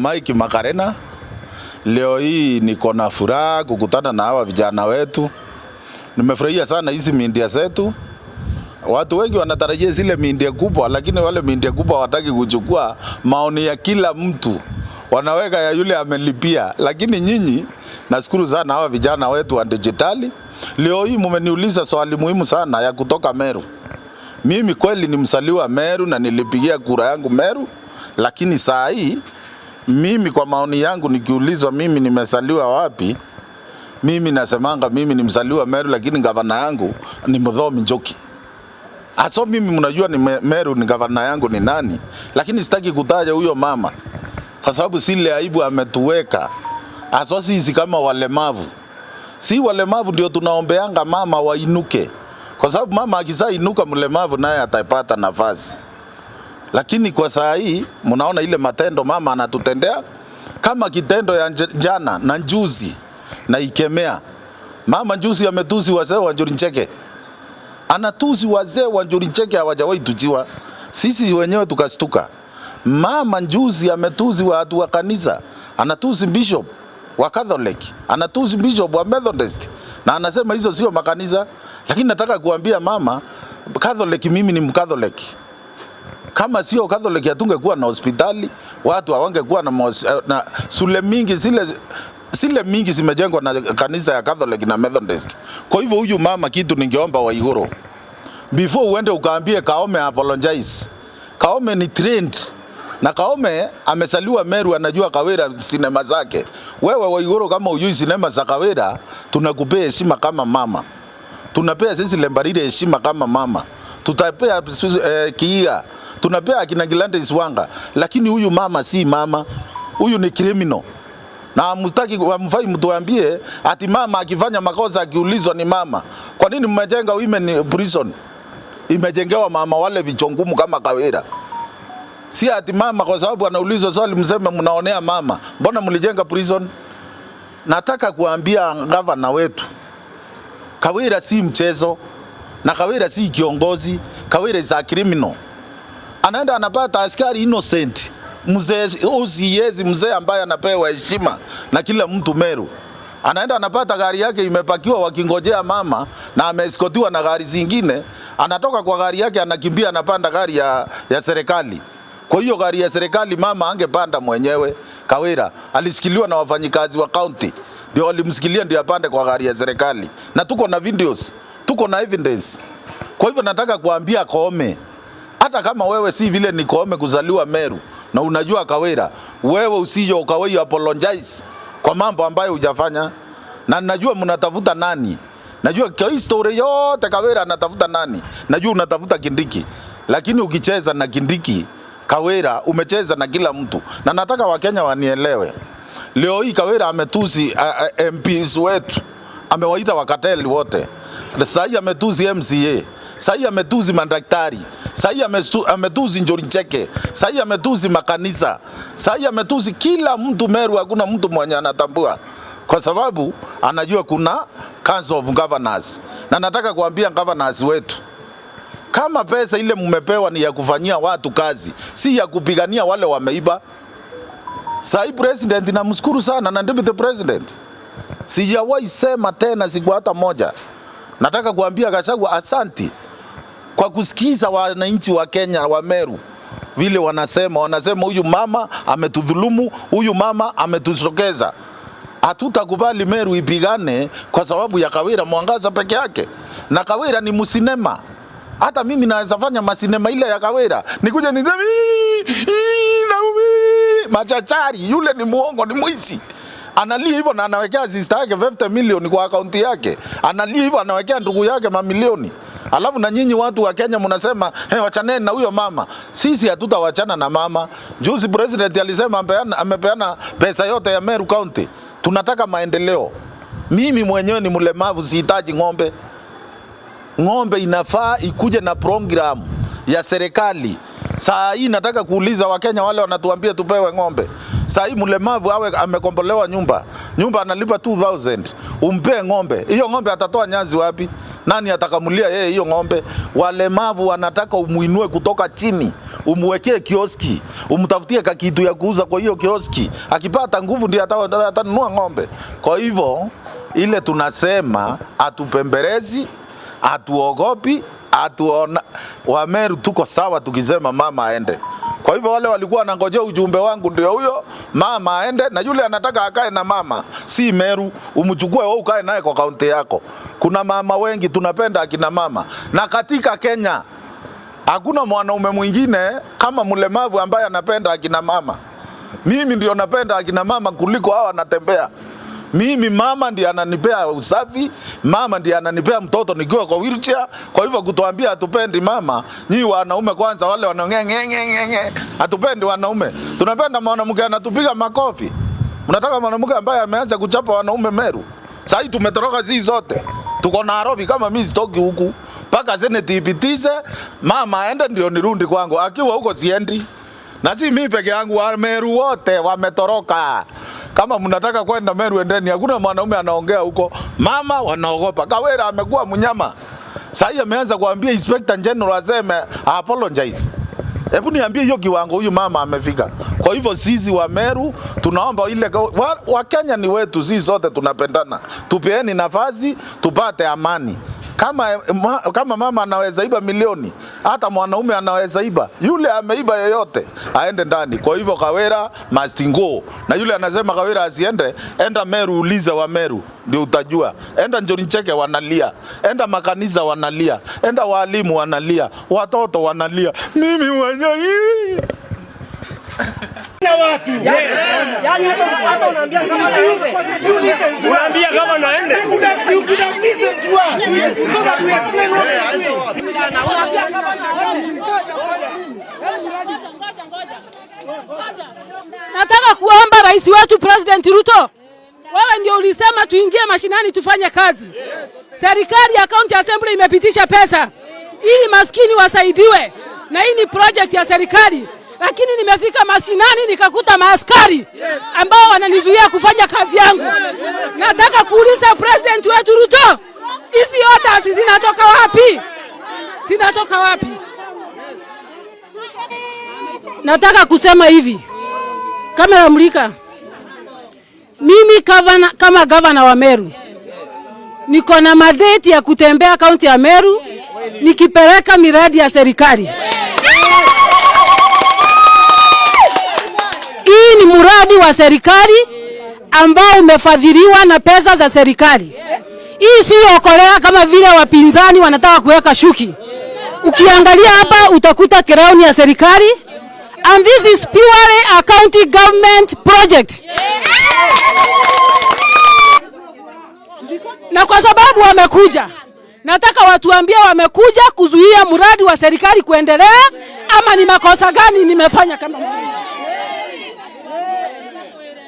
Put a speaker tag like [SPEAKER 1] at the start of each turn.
[SPEAKER 1] Mike Makarina, leo hii niko na furaha kukutana na hawa vijana wetu. Nimefurahia sana hizi media zetu. Watu wengi wanatarajia zile media kubwa, lakini wale media kubwa hawataki kuchukua maoni ya kila mtu. Wanaweka ya yule amelipia. Lakini nyinyi, nashukuru sana hawa vijana wetu wa digitali. Leo hii mmeniuliza swali muhimu sana ya kutoka Meru. Mimi kweli ni msaliwa Meru na nilipigia kura yangu Meru, lakini saa hii mimi kwa maoni yangu nikiulizwa mimi nimesaliwa wapi, mimi nasemanga mimi ni msaliwa Meru, lakini gavana yangu ni Muthomi Njoki. Aso mimi mnajua ni Meru ni gavana yangu ni nani, lakini sitaki kutaja huyo mama kwa sababu sile aibu ametuweka. Aso sisi kama walemavu, si walemavu ndio tunaombeanga mama wainuke, kwa sababu mama akisainuka mlemavu naye atapata nafasi. Lakini kwa saa hii mnaona ile matendo mama anatutendea kama kitendo ya jana na njuzi na ikemea. Mama njuzi ametusi wazee wa Njuricheke. Anatusi wazee wa Njuricheke hawajawahi tujiwa. Sisi wenyewe tukastuka. Mama njuzi ametusi watu wa kanisa. Anatusi bishop wa Catholic. Anatusi bishop wa Methodist. Na anasema hizo sio makanisa. Lakini nataka kuambia mama Catholic, mimi ni Mcatholic. Kama sio Catholic hatungekuwa na hospitali, watu hawangekuwa na shule mingi, zile mingi zimejengwa na kanisa ya Catholic na Methodist. Kwa hivyo huyu mama kitu ningeomba Waiguru, before uende ukaambie Kaome apologize. Kaome ni trained na Kaome amesaliwa Meru, anajua Kawira sinema zake. Wewe Waiguru kama hujui sinema za Kawira, tunakupea heshima kama mama. Tunapea sisi Lembarire heshima kama mama. Tutapea Cryíng, tunapea akina Gilande Iswanga, lakini huyu mama si mama, huyu ni criminal. Na mtaki wamfai mtuambie ati mama akifanya makosa akiulizwa ni mama. Kwa nini mmejenga women prison? Imejengewa mama wale vichongumu kama Kawira. Si ati mama kwa sababu anaulizwa swali mseme mnaonea mama. Mbona mlijenga prison? Nataka kuambia gavana wetu, Kawira si mchezo. Na Kawira si kiongozi, Kawira is a criminal. Anaenda anapata askari innocent, mzee usiyezi, mzee ambaye anapewa heshima na kila mtu Meru. Anaenda anapata gari yake imepakiwa wakingojea mama na ameeskotiwa na gari zingine. Anatoka kwa gari yake anakimbia anapanda gari ya serikali. Kwa hiyo gari ya serikali mama angepanda mwenyewe. Kawira alisikiliwa na wafanyikazi wa county, ndio walimsikilia ndio apande kwa gari ya serikali. Na tuko na videos, tuko na evidence. Kwa hivyo nataka kuambia Kaome, hata kama wewe si vile ni Kaome kuzaliwa Meru na unajua Kawira, wewe usije ukawahi apologize kwa mambo ambayo hujafanya. Na najua mnatafuta nani, najua kwa historia yote Kawira anatafuta nani, najua unatafuta Kindiki, lakini ukicheza na Kindiki Kawira umecheza na kila mtu. Na nataka Wakenya wanielewe, leo hii Kawira ametusi MPs wetu, amewaita wakateli wote. Sasa ametusi MCA, sasa ametusi madaktari, sasa ametusi Njuricheke, sasa ametusi makanisa, sasa ametusi kila mtu Meru. Hakuna mtu mwenye anatambua kwa sababu anajua kuna Council of Governors. Na nataka kuambia governors wetu, kama pesa ile mmepewa ni ya kufanyia watu kazi, si ya kupigania wale wameiba. Sasa president namshukuru sana na deputy president, sijawahi sema tena siku hata moja. Nataka kuambia Gachagua asanti kwa kusikiza wananchi wa Kenya wa Meru vile wanasema huyu mama ametudhulumu, huyu mama ametusokeza. Hatutakubali Meru ipigane kwa sababu ya Kawira Mwangaza peke yake. Na Kawira ni msinema. Hata mimi naweza fanya masinema ile ya Kawira, nikuje niseme machachari, yule ni muongo, ni mwizi. Analia hivyo na anawekea sister yake 50 milioni kwa akaunti yake. Analia hivyo anawekea ndugu yake mamilioni. Alafu na nyinyi watu wa Kenya mnasema wachaneni na huyo mama. Sisi hatutawachana na mama. Juzi president alisema amepeana pesa yote ya Meru County. Tunataka maendeleo. Mimi mwenyewe ni mlemavu, sihitaji ng'ombe. Ng'ombe inafaa ikuje na program ya serikali. Saa hii nataka kuuliza Wakenya wale wanatuambia tupewe ng'ombe. Saa hii mlemavu awe amekombolewa nyumba analipa 2000, umpe ng'ombe. Hiyo ng'ombe atatoa nyazi wapi? Nani atakamulia yeye hiyo ng'ombe? Walemavu wanataka umuinue kutoka chini, umwekee kioski, umtafutie kitu ya kuuza kwa hiyo kioski. Akipata nguvu ndiye atanunua ng'ombe. Kwa hivyo ile tunasema atupembelezi, atuogopi, atuona wa Meru tuko sawa tukisema mama aende. Kwa hivyo wale walikuwa wanangojea ujumbe wangu ndio huyo, mama aende, na yule anataka akae na mama si Meru, umchukue wewe ukae naye kwa kaunti yako. Kuna mama wengi tunapenda akina mama, na katika Kenya hakuna mwanaume mwingine kama mlemavu ambaye anapenda akina mama. Mimi ndio napenda akina mama kuliko hao wanatembea. Mimi mama ndiye ananipea usafi, mama ndiye ananipea mtoto nikiwa kwa wheelchair. Kwa hivyo kutuambia hatupendi mama, nyinyi wanaume kwanza wale wanangenge, hatupendi wanaume. Tunapenda mwanamke anatupiga makofi. Mnataka mwanamke ambaye ameanza kuchapa wanaume Meru. Sasa hivi tumetoroka hizi zote. Tuko Nairobi, kama mimi sitoki huku. Paka seneti ipitize, mama aende ndio nirudi kwangu. Akiwa huko siendi. Na si mimi peke yangu, wa Meru wote wametoroka. Kama mnataka kwenda Meru endeni, hakuna mwanaume anaongea huko. Mama wanaogopa. Kawera amekuwa mnyama. Sasa ameanza kuambia Inspector General aseme apologize. Hebu niambie hiyo kiwango huyu mama amefika. Kwa hivyo sisi wa Meru tunaomba ile wa Kenya ni wetu, sisi sote tunapendana. Tupeeni nafasi tupate amani. Kama mama anaweza iba milioni, hata mwanaume anaweza iba. Yule ameiba yoyote aende ndani. Kwa hivyo Kawera must go. Na yule anasema Kawera asiende, enda Meru, uliza wa Meru ndio utajua. Enda Njonicheke wanalia, enda makanisa wanalia, enda walimu wanalia, watoto wanalia. Mimi mwenyewe
[SPEAKER 2] watu. Yaani hata unaambia kama naende. Unaambia kama naende. You could have listened to us. So that we explain what we are doing. Unaambia kama naende.
[SPEAKER 3] Nataka kuomba rais wetu President Ruto. Wewe ndio ulisema tuingie mashinani tufanye kazi. Serikali ya County Assembly imepitisha pesa ili maskini wasaidiwe. Na hii ni project ya serikali. Lakini nimefika mashinani nikakuta maaskari ambao wananizuia kufanya kazi yangu. Nataka kuuliza President wetu Ruto, hizi yote zinatoka wapi? Zinatoka wapi? Nataka kusema hivi. Kamera mlika. Mimi kama governor wa Meru, niko na mandate ya kutembea kaunti ya Meru nikipeleka miradi ya serikali. Hii ni mradi wa serikali ambao umefadhiliwa na pesa za serikali. Hii si okolea kama vile wapinzani wanataka kuweka shuki. Ukiangalia hapa utakuta crown ya serikali, and this is purely a county government project. Na kwa sababu wamekuja, nataka watuambie wamekuja kuzuia mradi wa serikali kuendelea ama ni makosa gani nimefanya kama mwananchi.